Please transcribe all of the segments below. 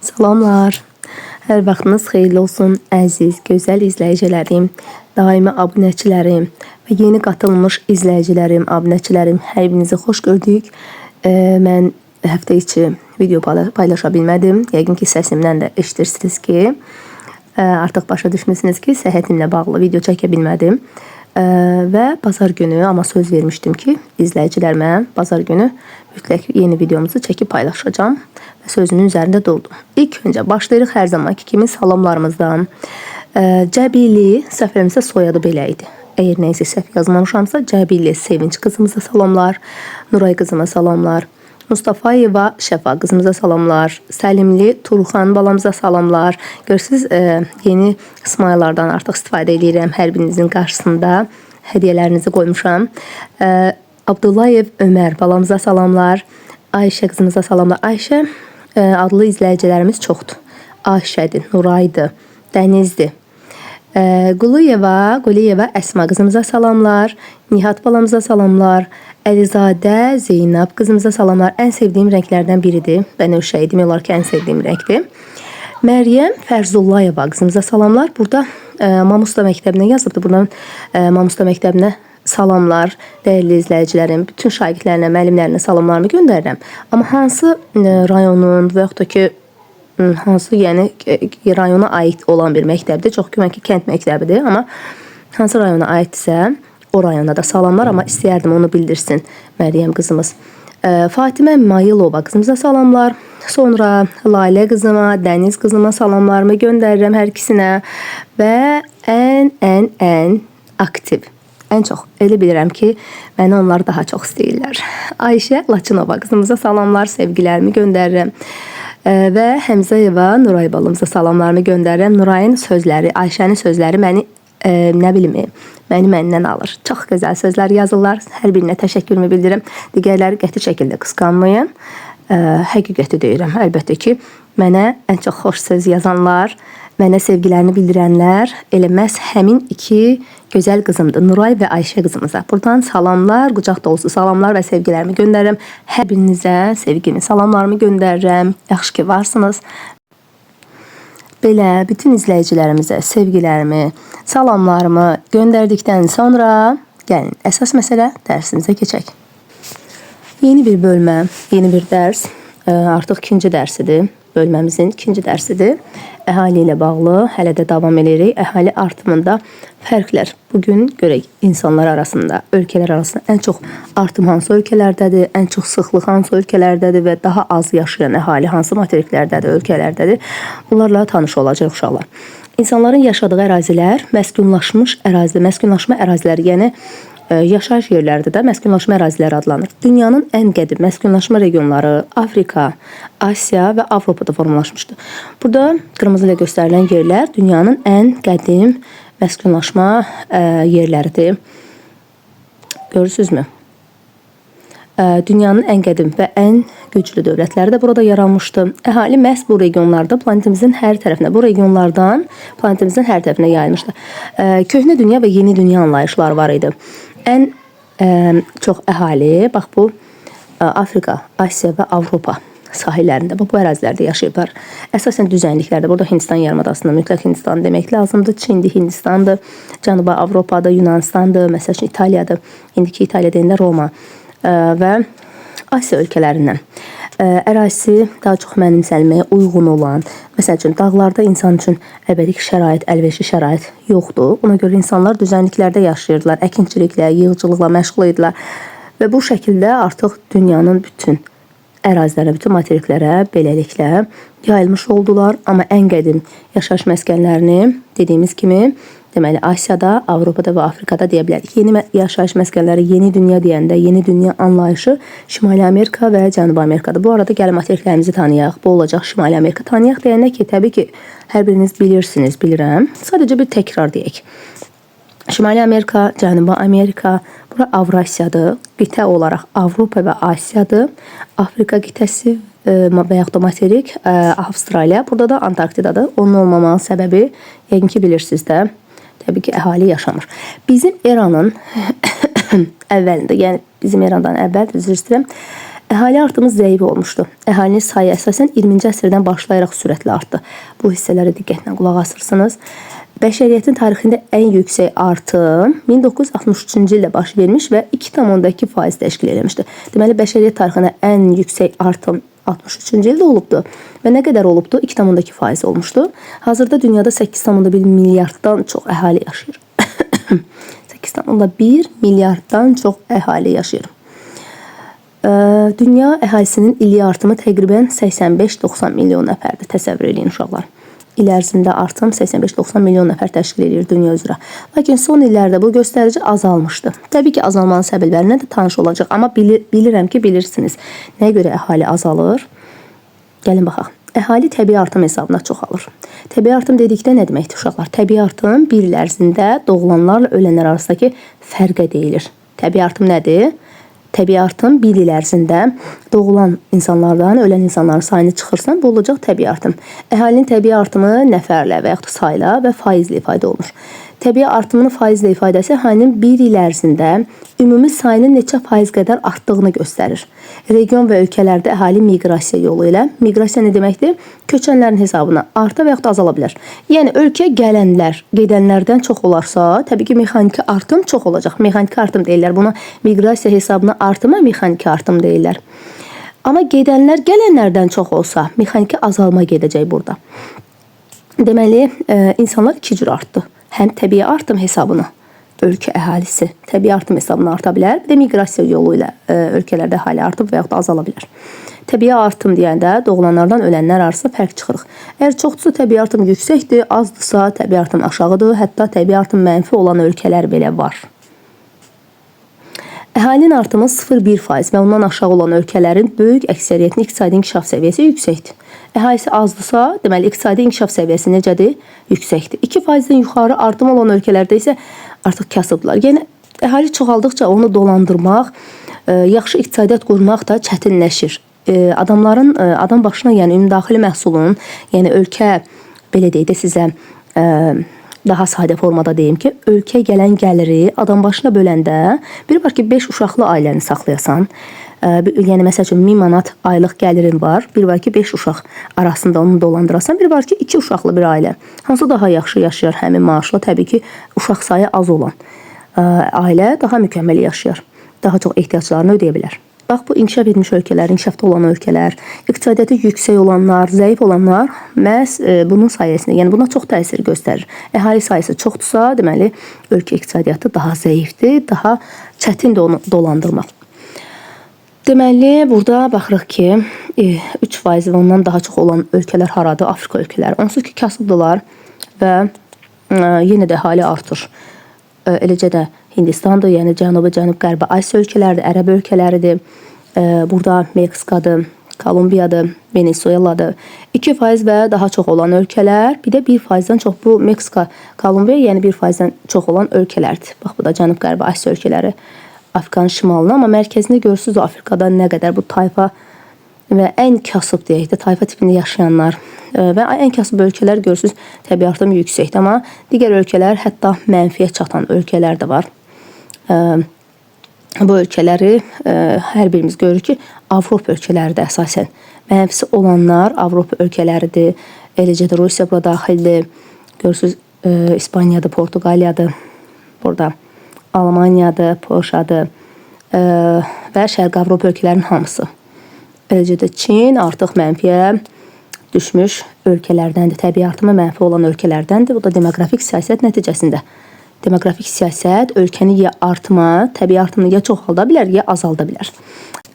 Salamlar. Hər vaxtınız xeyirli olsun, əziz, gözəl izləyicilərim, daimi abunəçilərim və yeni qatılmış izləyicilərim, abunəçilərim, hər birinizi xoş gördük. Mən həftə içi video paylaşa bilmədim. Yəqin ki, səsimdən də eşitirsiniz ki, artıq başa düşmüsünüz ki, səhhətimlə bağlı video çəkə bilmədim. Və bazar günü, amma söz vermişdim ki, izləyicilərimə bazar günü mütləq yeni videomuzu çəkib paylaşacağım və sözümün üzərində durdum. İlk öncə başlayırıq hər zamanki kimi salamlarımızdan. Cəbili, səfərimizdə soyadı belə idi. Əgər neysə səhv yazmamışamsa, Cəbili Sevinç qızımıza salamlar, Nuray qızıma salamlar, Mustafayeva Şəfa qızımıza salamlar, Səlimli Turxan balamıza salamlar. Görürsünüz, yeni smaylardan artıq istifadə edirəm. Hər birinizin qarşısında hədiyyələrinizi qoymuşam. Abdullayev Ömər balamıza salamlar, Ayşə qızımıza salamlar. Ayşə adlı izləyicilərimiz çoxdur. Ayşədir, Nuraydır, Dənizdir. Quliyeva Əsma qızımıza salamlar, Nihat balamıza salamlar, Əlizadə Zeynab qızımıza salamlar. Ən sevdiyim rənglərdən biridir. Bənövşəyi demək olar ki, ən sevdiyim rəngdir. Məryəm Fərzullayeva qızımıza salamlar. Burada Mamusta məktəbinə yazıbdır. Buradan Mamusta məktəbinə salamlar, dəyərli izləyicilərim. Bütün şagirdlərinə, müəllimlərinə salamlarımı göndərirəm. Amma hansı rayonun və yaxud da ki, hansı rayona aid olan bir məktəbdir. Çox güman ki, kənd məktəbidir. Amma hansı rayona aiddirsə, o rayona da salamlar, amma istəyərdim onu bildirsin Məryəm qızımız. Fatimə Mayılova qızımıza salamlar. Sonra Lalə qızıma, Dəniz qızıma salamlarımı göndərirəm hər ikisinə. Və ən aktiv, ən çox elə bilirəm ki, məni onlar daha çox istəyirlər. Ayşə Laçınova qızımıza salamlar, sevgilərimi göndərirəm. Və Həmzəyeva Nuray balımıza salamlarımı göndərirəm. Nurayın sözləri, Ayşənin sözləri məni məndən alır. Çox gözəl sözlər yazırlar. Hər birinə təşəkkürümü bildirirəm. Digərləri qəti şəkildə qısqanmayın. Həqiqəti deyirəm. Əlbəttə ki, mənə ən çox xoş söz yazanlar, mənə sevgilərini bildirənlər elə məhz həmin iki gözəl qızımdır. Nuray və Ayşə qızımıza. Buradan salamlar, qucaq dolusu salamlar və sevgilərimi göndərirəm. Hər birinizə sevgimi, salamlarımı göndərirəm. Yaxşı ki, varsınız. Belə bütün izləyicilərimizə sevgilərimi, salamlarımı göndərdikdən sonra gəlin əsas məsələ dərsimizə keçək. Yeni bir bölmə, yeni bir dərs, artıq ikinci dərsidir. Bölməmizin ikinci dərsidir. Əhali ilə bağlı hələ də davam edirik. Əhali artımında fərqlər. Bugün görək insanlar arasında, ölkələr arasında ən çox artım hansı ölkələrdədir, ən çox sıxlıq hansı ölkələrdədir və daha az yaşayan əhali hansı materiklərdədir, ölkələrdədir. Bunlarla tanış olacaq uşaqlar. İnsanların yaşadığı ərazilər məskunlaşmış ərazidir. Məskunlaşma əraziləri, yəni yaşayış yerlərdə də məskunlaşma əraziləri adlanır. Dünyanın ən qədim məskunlaşma regionları Afrika, Asiya və Avropada formalaşmışdır. Burada qırmızı ilə göstərilən yerlər dünyanın ən qədim məskunlaşma yerləridir. Görürsünüzmü? Dünyanın ən qədim və ən güclü dövlətləri də burada yaranmışdır. Əhali məhz bu regionlarda planetimizin hər tərəfinə, bu regionlardan planetimizin hər tərəfinə yayılmışdır. Köhnə dünya və yeni dünya anlayışları var idi. Ən çox əhali, bax bu Afrika, Asiya və Avropa sahillərində, bu ərazilərdə yaşayıblar. Əsasən düzənliklərdə, burada Hindistan yarımadasında mütləq Hindistan demək lazımdır. Çindir, Hindistandır, Cənubi Avropadır, Yunanistandır, məsəl üçün İtaliyadır. İndiki İtaliya deyəndə Roma və Asiya ölkələrindən. Ərazisi daha çox mənimsəlməyə uyğun olan, məsəl üçün dağlarda insan üçün əlbəttə ki, şərait, əlverişli şərait yoxdur. Ona görə insanlar düzənliklərdə yaşayırdılar, əkinçiliklə, yığıcılıqla məşğul idilər və bu şəkildə artıq dünyanın bütün ərazilərə, bütün materiklərə beləliklə yayılmış oldular. Amma ən qədim yaşayış məskənlərini dediyimiz kimi, deməli Asiyada, Avropada və Afrikada deyə bilərik. Yeni yaşayış məskənləri, yeni dünya deyəndə, yeni dünya anlayışı Şimali Amerika və Cənubi Amerikada. Bu arada gəlin materiklərimizi tanıyaq. Bu olacaq Şimali Amerika. Tanıyaq deyəndə ki, təbii ki, hər biriniz bilirsiniz, bilirəm. Sadəcə bir təkrar deyək. Şimali Amerika, Cənubi Amerika, bura Avrasiyadır. Qitə olaraq Avropa və Asiyadır. Afrika qitəsi və yaxud da materik Avstraliya. Burada da Antarktidadır. Onun olmamanın səbəbi, yəqin ki, bilirsiniz də, təbii ki, əhali yaşamır. Bizim eranın əvvəlində, yəni bizim erandan əvvəl, üzr istəyirəm, Əhali artımı zəif olmuşdu. Əhalinin sayı əsasən 20-ci əsrdən başlayaraq sürətlə artdı. Bu hissələrə diqqətlə qulaq asırsınız. Bəşəriyyətin tarixində ən yüksək artım 1963-cü ildə baş vermiş və 2,2% təşkil etmişdi. Deməli, bəşəriyyət tarixində ən yüksək artım 63-cü ildə olubdu. Və nə qədər olubdu? 2,2% olmuşdu. Hazırda dünyada 8,1 milyarddan çox əhali yaşayır. 8,1 milyarddan çox əhali yaşayır. Dünya əhalisinin illik artımı təqribən 85-90 milyon nəfərdir. Təsəvvür edin uşaqlar. İl ərzində artım 85-90 milyon nəfər təşkil edir dünya üzrə. Lakin son illərdə bu göstərici azalmışdı. Təbii ki, azalmanın səbəblərinə də tanış olacaq. Amma bilirəm ki, bilirsiniz. Nəyə görə əhali azalır? Gəlin baxaq. Əhali təbii artım hesabına çoxalır. Təbii artım dedikdə nə deməkdir uşaqlar? Təbii artım bir il ərzində doğulanlarla ölənlər arasındakı fərqə deyilir. Təbii artım nədir? Təbii artım bir il ərzində doğulan insanlardan ölən insanların sayını çıxırsan, bu olacaq təbii artım. Əhalinin təbii artımı nəfərlə və yaxud sayla və faizlə ifadə olunur. Təbii artımının faizlə ifadəsi əhalinin bir il ərzində ümumi sayının neçə faiz qədər artdığını göstərir. Region və ölkələrdə əhali miqrasiya yolu ilə, miqrasiya nə deməkdir? Köçənlərin hesabına arta və yaxud azala bilər. Yəni ölkə gələnlər, gedənlərdən çox olarsa, təbii ki, mexaniki artım çox olacaq. Mexaniki artım deyirlər. Buna miqrasiya hesabına artıma mexaniki artım deyirlər. Amma gedənlər gələnlərdən çox olsa, mexaniki azalma gedəcək burada. Deməli, insanlar iki cür artdı. Həm təbii artım hesabına ölkə əhalisi təbii artım hesabına arta bilər, bir də miqrasiya yolu ilə ölkələrdə əhali artıb və yaxud da azala bilər. Təbii artım deyəndə doğulanlardan ölənlər arasında fərq çıxırıq. Əgər çoxdursa təbii artım yüksəkdir, azdırsa təbii artım aşağıdır, hətta təbii artım mənfi olan ölkələr belə var. Əhalinin artımı 0,1% və ondan aşağı olan ölkələrin böyük əksəriyyətinin iqtisadi inkişaf səviyyəsi yüksəkdir. Əhalisi azdırsa, deməli iqtisadi inkişaf səviyyəsi necədir? Yüksəkdir. 2%-dən yuxarı artım olan ölkələrdə isə artıq kasıbdırlar. Yəni əhali çoxaldıqca onu dolandırmaq, yaxşı iqtisadiyyat qurmaq da çətinləşir. Adam başına, yəni ümumdaxili məhsulun, yəni ölkə belə deyək də sizə daha sadə formada deyim ki, ölkə gələn gəliri adam başına böləndə bir var ki 5 uşaqlı ailəni saxlayasan, yəni məsəl üçün 1000 manat aylıq gəlirin var, bir var ki 5 uşaq arasında onu dolandırasan, bir var ki 2 uşaqlı bir ailə. Hansı daha yaxşı yaşayar həmin maaşla? Təbii ki, uşaq sayı az olan ailə daha mükəmməl yaşayar, daha çox ehtiyaclarını ödəyə bilər. Bax, bu inkişaf etmiş ölkələr, inkişafda olan ölkələr, iqtisadiyyatı yüksək olanlar, zəif olanlar məhz bunun sayəsində, yəni buna çox təsir göstərir. Əhali sayısı çoxdursa, deməli, ölkə iqtisadiyyatı daha zəifdir, daha çətindir onu dolandırmaq. Deməli, burada baxırıq ki, 3% və ondan daha çox olan ölkələr haradır? Afrika ölkələri. Onsuz ki, kasıbdırlar və yenə də əhali artır. Eləcə də Hindistandır, yəni Cənub-Qərbi Asiya ölkələridir, Ərəb ölkələridir. Burada Meksikadır, Kolumbiyadır, Venezueladır. 2% və daha çox olan ölkələr, bir də 1%-dən çox bu Meksika, Kolumbiya, yəni 1%-dən çox olan ölkələrdir. Bax, bu da Cənub-Qərbi Asiya ölkələri Afrikanın şimalına, amma mərkəzində görürsünüz Afrikada nə qədər bu tayfa və ən kasıb deyək də tayfa tipində yaşayanlar və ən kasıb ölkələr görürsünüz təbii artım yüksəkdir, amma digər ölkələr hətta mənfiyə çatan ölkələr də var. Bu ölkələri hər birimiz görürük ki, Avropa ölkələridir əsasən. Mənfisi olanlar Avropa ölkələridir, eləcə də Rusiya bura daxildir. Görürsünüz İspaniyadır, Portuqaliyadır, burada Almaniyadır, Polşadır və Şərqi Avropa ölkələrinin hamısı. Eləcə də Çin artıq mənfiyə düşmüş ölkələrdəndir. Təbii artımı mənfi olan ölkələrdəndir. Bu da demoqrafik siyasət nəticəsində. Demoqrafik siyasət ölkəni ya artma, təbii artımını ya çoxalda bilər, ya azalda bilər.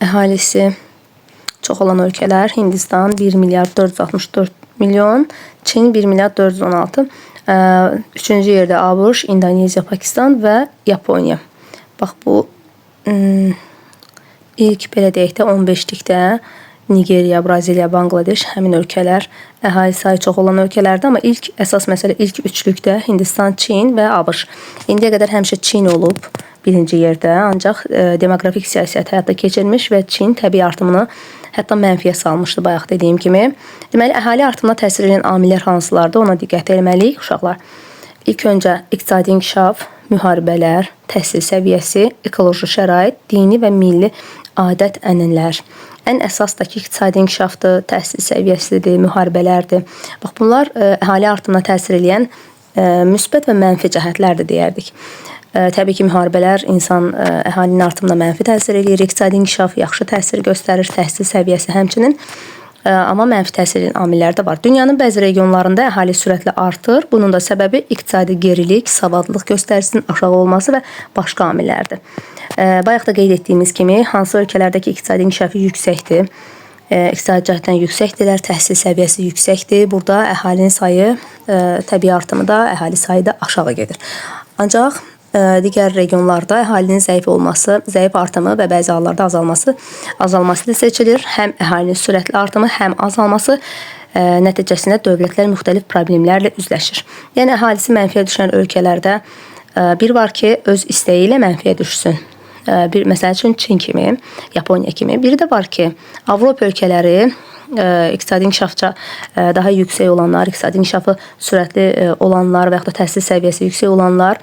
Əhalisi çox olan ölkələr Hindistan 1 milyard 464 milyon, Çin 1 milyard 416, 3-cü yerdə ABŞ, İndoneziya, Pakistan və Yaponiya. Bax, bu ilk belə deyək də 15-likdə Nigeriya, Braziliya, Bangladeş həmin ölkələr əhali sayı çox olan ölkələrdir, amma əsas məsələ ilk üçlükdə Hindistan, Çin və ABŞ. İndiyə qədər həmişə Çin olub birinci yerdə, ancaq demoqrafik siyasət həyata keçirmiş və Çin təbii artımını hətta mənfiyə salmışdı bayaq dediyim kimi. Deməli, əhali artımına təsir edən amillər hansılardır? Ona diqqət etməliyik uşaqlar. İlk öncə iqtisadi inkişaf, müharibələr, təhsil səviyyəsi, ekoloji şərait, dini və milli adət-ənənələr, ən əsasdakı iqtisadi inkişafdır, təhsil səviyyəsidir, müharibələrdir. Bax, bunlar əhali artımına təsir edən müsbət və mənfi cəhətlərdir deyərdik. Təbii ki, müharibələr əhalinin artımına mənfi təsir edir, iqtisadi inkişaf yaxşı təsir göstərir, təhsil səviyyəsi həmçinin. Amma mənfi təsir edən amillər də var. Dünyanın bəzi regionlarında əhali sürətlə artır. Bunun da səbəbi iqtisadi gerilik, savadlılıq göstərisinin aşağı olması və başqa amillərdir. Bayaq da qeyd etdiyimiz kimi, hansı ölkələrdəki iqtisadi inkişafı yüksəkdir, iqtisadi cəhətdən yüksəkdirlər, təhsil səviyyəsi yüksəkdir. Burada əhalinin sayı, təbii artımı da, əhali sayı da aşağı gedir. Ancaq digər regionlarda əhalinin zəif olması, zəif artımı və bəzi hallarda azalması da seçilir. Həm əhalinin sürətli artımı, həm azalması nəticəsində dövlətlər müxtəlif problemlərlə üzləşir. Yəni, əhalisi mənfiyə düşən ölkələrdə bir var ki, öz istəyi ilə mənfiyə düşsün. Məsəl üçün Çin kimi, Yaponiya kimi. Biri də var ki, Avropa ölkələri iqtisadi inkişafca daha yüksək olanlar, iqtisadi inkişafı sürətli olanlar və yaxud da təhsil səviyyəsi yüksək olanlar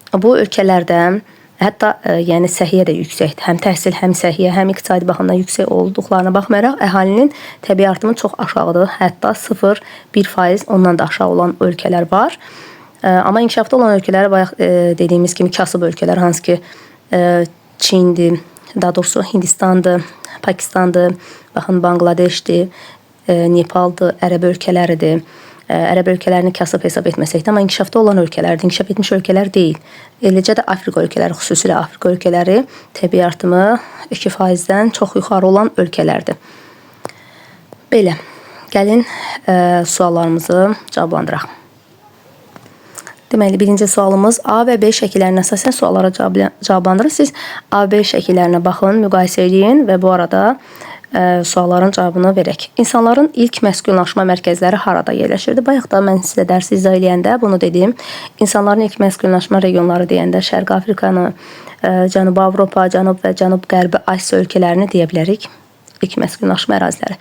bu ölkələrdə hətta yəni səhiyyə də yüksəkdir. Həm təhsil, həm səhiyyə, həm iqtisadi baxımdan yüksək olduqlarına baxmayaraq əhalinin təbii artımı çox aşağıdır. Hətta 0,1% ondan da aşağı olan ölkələr var. Amma inkişafda olan ölkələr bayaq dediyimiz kimi kasıb ölkələr, hansı ki Çindir, daha doğrusu Hindistandır, Pakistandır, baxın Bangladeşdir, Nepaldır, Ərəb ölkələridir. Ərəb ölkələrini kasıb hesab etməsək də, amma inkişafda olan ölkələrdir, inkişaf etmiş ölkələr deyil. Eləcə də Afrika ölkələri, xüsusilə Afrika ölkələri təbii artımı 2%-dən çox yuxarı olan ölkələrdir. Belə, gəlin suallarımızı cavablandıraq. Deməli, birinci sualımız A və B şəkillərinə əsasən suallara cavablandırın. Siz A, B şəkillərinə baxın, müqayisə edin və bu arada sualların cavabını verək. İnsanların ilk məskunlaşma mərkəzləri harada yerləşirdi? Bayaq da mən sizə dərs izah eləyəndə bunu dedim. İnsanların ilk məskunlaşma regionları deyəndə Şərqi Afrikanı, Cənubi Avropa, Cənub və Cənub-Qərbi Asiya ölkələrini deyə bilərik. İlk məskunlaşma əraziləri.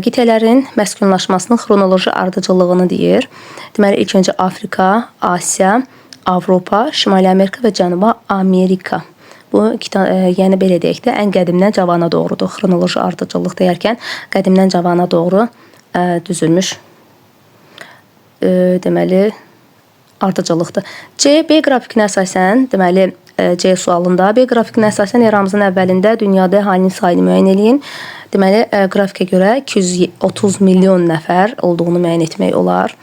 Qitələrin məskunlaşmasının xronoloji ardıcıllığını deyir. Deməli, ilk öncə Afrika, Asiya, Avropa, Şimali Amerika və Cənubi Amerika. Bu, yəni belə deyək də, ən qədimdən cavana doğrudur. Xronoloji ardıcıllıq deyərkən qədimdən cavana doğru düzülmüş deməli ardıcıllıqdır. C, B qrafikinə əsasən, deməli C sualında B qrafikinə əsasən eramızın əvvəlində dünyada əhalinin sayını müəyyən edin. Deməli, qrafikə görə 230 milyon nəfər olduğunu müəyyən etmək olar.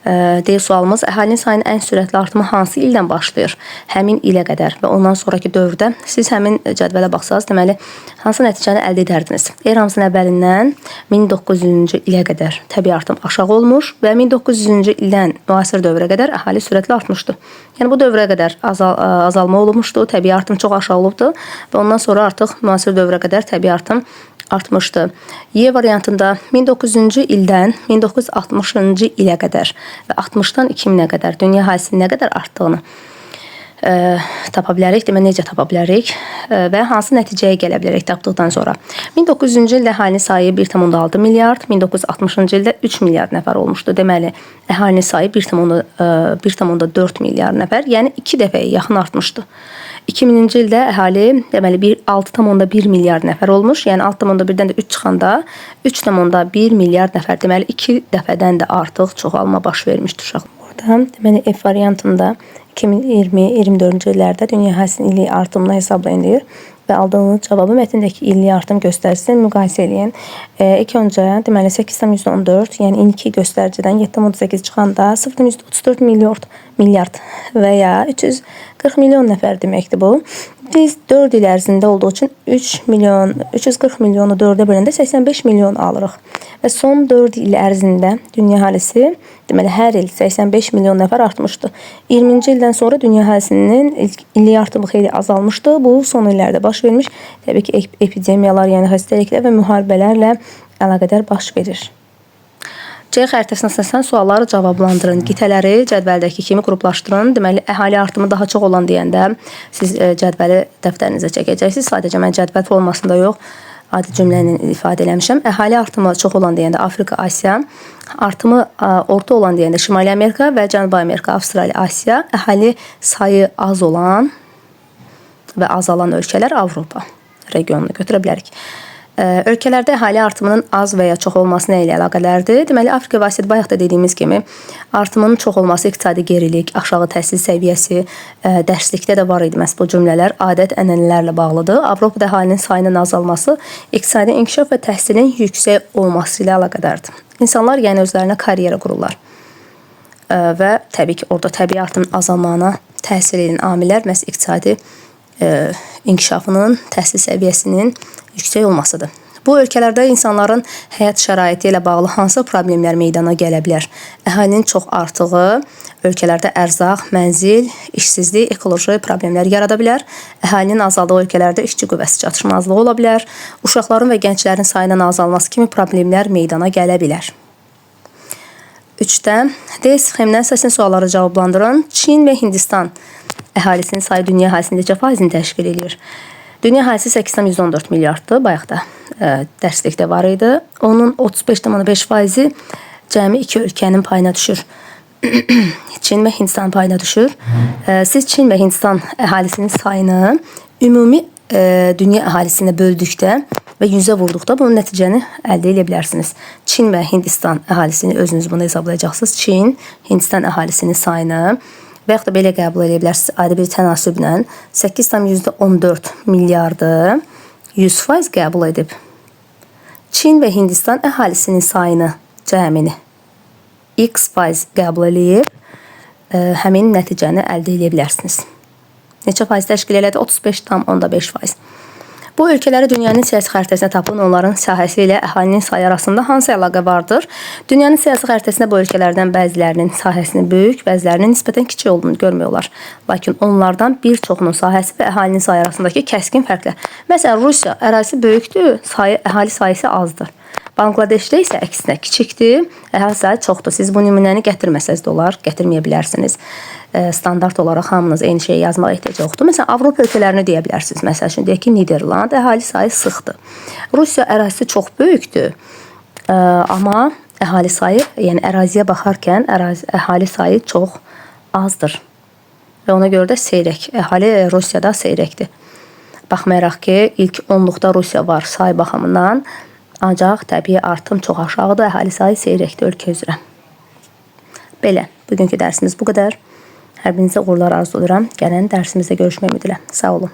D sualımız, əhalinin sayının ən sürətli artımı hansı ildən başlayır? Həmin ilə qədər və ondan sonraki dövrdə siz həmin cədvələ baxsanız, deməli, hansı nəticəni əldə edərdiniz? Eramızın əvvəlindən 1900-cü ilə qədər təbii artım aşağı olmuş və 1900-cü ildən müasir dövrə qədər əhali sürətli artmışdı. Yəni, bu dövrə qədər azalma olmuşdu, təbii artım çox aşağı olubdu və ondan sonra artıq müasir dövrə qədər təbii artım artmışdı. Y variantında 1900-cü ildən 1960-cı ilə qədər və 60-dan 2000-ə qədər dünya əhalisinin nə qədər artdığını tapa bilərik. Demək, necə tapa bilərik və hansı nəticəyə gələ bilərik tapdıqdan sonra. 1900-cü ildə əhalinin sayı 1,6 milyard, 1960-cı ildə 3 milyard nəfər olmuşdu. Deməli, əhalinin sayı 1,4 milyard nəfər, yəni 2 dəfəyə yaxın artmışdı. 2000-ci ildə əhali deməli 6,1 milyard nəfər olmuş. Yəni 6,1-dən də 3 çıxanda 3,1 milyard nəfər, deməli 2 dəfədən də artıq çoxalma baş vermişdir uşaq. Burada deməli F variantında 2020-24-cü illərdə dünya əhalisinin illik artımını hesablayın və aldığınız cavabı mətndəki illik artım göstərisini müqayisə edin. İlk öncə deməli 8,14, yəni indiki göstəricidən 7,8 çıxanda 0,34 milyard və ya 340 milyon nəfər deməkdir bu. Biz 4 il ərzində olduğu üçün 340 milyonu 4-ə böləndə 85 milyon alırıq. Və son 4 il ərzində dünya əhalisi, deməli hər il 85 milyon nəfər artmışdı. 20-ci ildən sonra dünya əhalisinin illik artımı xeyli azalmışdı. Bu son illərdə baş vermiş, təbii ki, epidemiyalar, yəni xəstəliklər və müharibələrlə əlaqədar baş verir. C xəritəsinə əsasən sualları cavablandırın. Qitələri cədvəldəki kimi qruplaşdırın. Deməli, əhali artımı daha çox olan deyəndə siz cədvəli dəftərinizə çəkəcəksiniz. Sadəcə mən cədvəl formasında yox, adi cümlə ilə ifadə eləmişəm. Əhali artımı çox olan deyəndə Afrika, Asiya, artımı orta olan deyəndə Şimali Amerika və Cənubi Amerika, Avstraliya, Asiya, əhali sayı az olan və azalan ölkələr Avropa. regionunu götürə bilərik. Ölkələrdə əhali artımının az və ya çox olması nə ilə əlaqələrdir? Deməli, Afrika və Asiyada bayaq da dediyimiz kimi artımının çox olması, iqtisadi gerilik, aşağı təhsil səviyyəsi, dərslikdə də var idi məhz bu cümlələr, adət-ənənələrlə bağlıdır. Avropada əhalinin sayının azalması, iqtisadi inkişaf və təhsilin yüksək olması ilə əlaqədardır. İnsanlar yəni özlərinə karyera qururlar. Və təbii ki, orada təbiətin azalmağına təsir edən amillər məhz iqtisadi inkişafının, təhsil səviyyəsinin yüksək olmasıdır. Bu ölkələrdə insanların həyat şəraiti ilə bağlı hansı problemlər meydana gələ bilər? Əhalinin çox artığı ölkələrdə ərzaq, mənzil, işsizlik, ekoloji problemlər yarada bilər. Əhalinin azaldığı ölkələrdə işçi qüvvəsi çatışmazlığı ola bilər. Uşaqların və gənclərin sayının azalması kimi problemlər meydana gələ bilər. 3-də D sxemindən seçin sualları cavablandırın. Çin və Hindistan əhalisinin sayı dünya əhalisinin necə faizini təşkil edir? Dünya əhalisi 8,14 milyarddır. Bayaq da dərslikdə var idi. Onun 35,5% cəmi 2 ölkənin payına düşür. Çin və Hindistan payına düşür. Siz Çin və Hindistan əhalisinin sayını ümumi dünya əhalisinə böldükdə və 100-ə vurduqda bunun nəticəni əldə edə bilərsiniz. Çin və Hindistan əhalisini özünüz bunu hesablayacaqsınız. Çin, Hindistan əhalisinin sayını və yaxud da belə qəbul edə bilərsiniz. Ayrı bir tənasüblə 8,14 milyardı 100% qəbul edib. Çin və Hindistan əhalisinin sayını, cəmini x% qəbul edib, həmin nəticəni əldə edə bilərsiniz. Neçə faiz təşkil elədi? 35,5%. Bu ölkələri dünyanın siyasi xəritəsinə tapın, onların sahəsi ilə əhalinin sayı arasında hansı əlaqə vardır? Dünyanın siyasi xəritəsində bu ölkələrdən bəzilərinin sahəsinin böyük, bəzilərinin nisbətən kiçik olduğunu görmək olar. Lakin onlardan bir çoxunun sahəsi və əhalinin sayı arasındakı kəskin fərqlər. Məsələn, Rusiya ərazisi böyükdür, əhali sayısı azdır. Bangladeşdə isə əksinə kiçikdir, əhali sayı çoxdur. Siz bu nümunəni gətirməsəz də olar, gətirməyə bilərsiniz. Standart olaraq hamınız eyni şeyi yazmağa ehtiyac yoxdur. Məsələn, Avropa ölkələrini deyə bilərsiniz. Məsəl üçün, deyək ki, Niderland əhali sayı sıxdır. Rusiya ərazisi çox böyükdür, amma əhali sayı, yəni əraziyə baxarkən əhali sayı çox azdır. Və ona görə də seyrək, əhali Rusiyada seyrəkdir. Baxmayaraq ki, ilk 10-luqda Rusiya var sayı baxımından, ancaq təbii artım çox aşağıdır, əhali sayı seyrəkdir ölkə üzrə. Belə, bugünkü dərsimiz bu qədər. Hər birinizə uğurlar arzulayıram. Gələn dərsimizdə görüşmək ümidi ilə. Sağ olun.